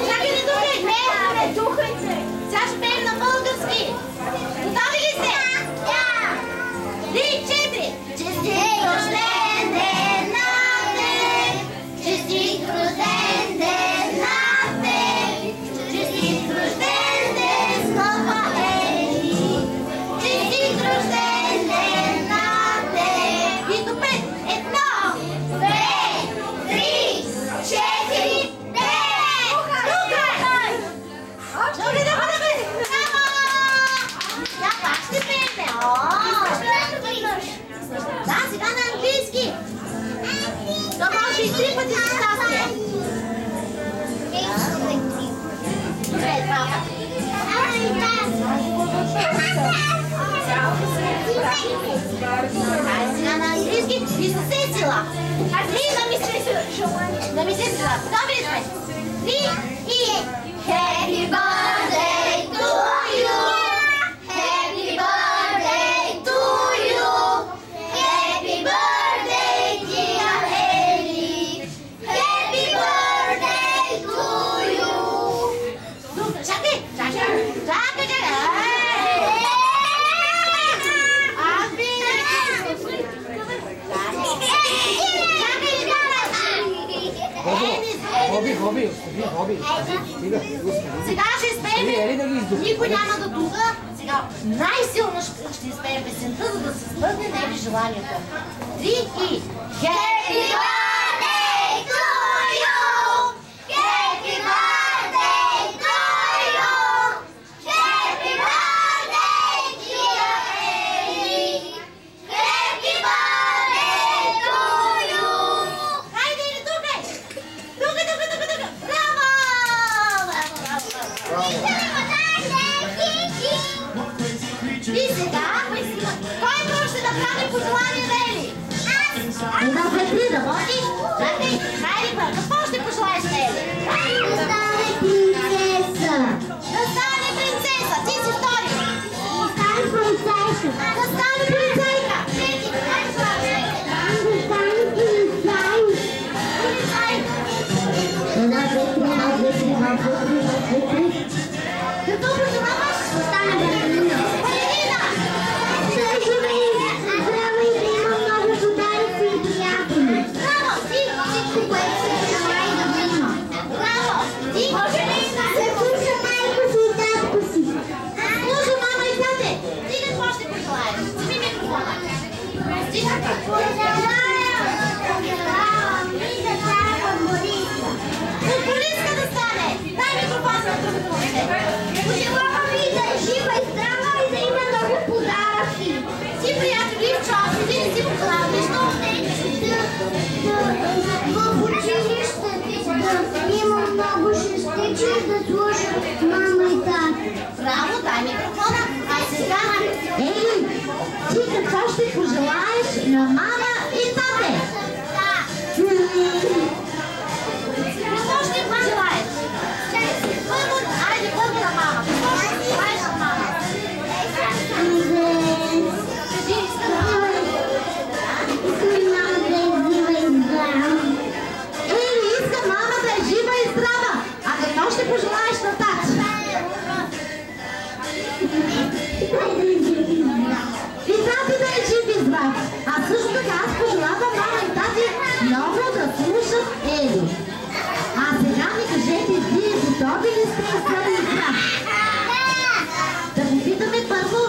Чакайте тук, не духайте. Сега ще пеем на български. Готови ли сте? Да! 3, 4. Честит рожден ден на теб! Честит рожден ден на теб! Честит рожден ден, скъпа Ели! Честит рожден ден на теб! И до 5. 1, 2, 3, 4, 5! Да, пак ще пеете. Да, сега на английски. То може и 3 пъти за щастие. Добре, 2 пъти. Сега на английски и се сетила. Да ми се сетила. Добре сме. 3 и Happy birthday to you. Happy birthday to you. Happy birthday, dear Eli. Happy birthday to you. Чакай. Хоби. Сега ще спеем. Никой няма да дуга. Сега най-силно ще изпеем песента, за да се сбъдне неби желанието. 3 и Happy birthday to you! Happy birthday to you! Happy birthday, dear Eli! Happy birthday to you! Хайде, или тук! Браво! И сега, кой може да прави пожелание на Ели? Аз! Да бъди, да можеш? Чакай, хайде, какво ще пожелаеш на Ели? Да стане принцеса! Да стане принцеса! Ти си втори! Да стане полицайка! Да стане полицайка! Трети, какво пожелаеш? Да стане полицайка! Какво пожелаваш? Да стане балерина! Балерина! Да живее здраво и да има много подаръци и приятели! Браво! Ти всичко, което се желае да го има! Браво! Ти може ли да слуша майко си и татко си? Слуша мама и тате! Ти какво ще пожелаеш? Вземи микрофона! Ти какво пожелаеш? Пожелавам и да стане футболистка! Футболистка да стане! Дай микрофон на другото момче! Пожелавам и да е жива и здрава и да има много подаръци! Ти, приятели, в час, ти не си пожелаваш нищо? В училище да има много шестички да слуша мама и тата. Браво, дай микрофона! А сега... Ели, ти какво ще пожелаеш на мама и тате? Да! Какво ще пожелаеш? Първо на мама. Какво ще пожелаеш на мама? Кажи, искам мама да е жива и здрава. Или искам мама да е жива и здрава. А какво ще пожелаеш на тати? И тати да е жив и здрав. А също така аз пожелавам мама и тати много да слушат Ели. А сега ми кажете, вие готови ли сте за игра? Да го питаме първо.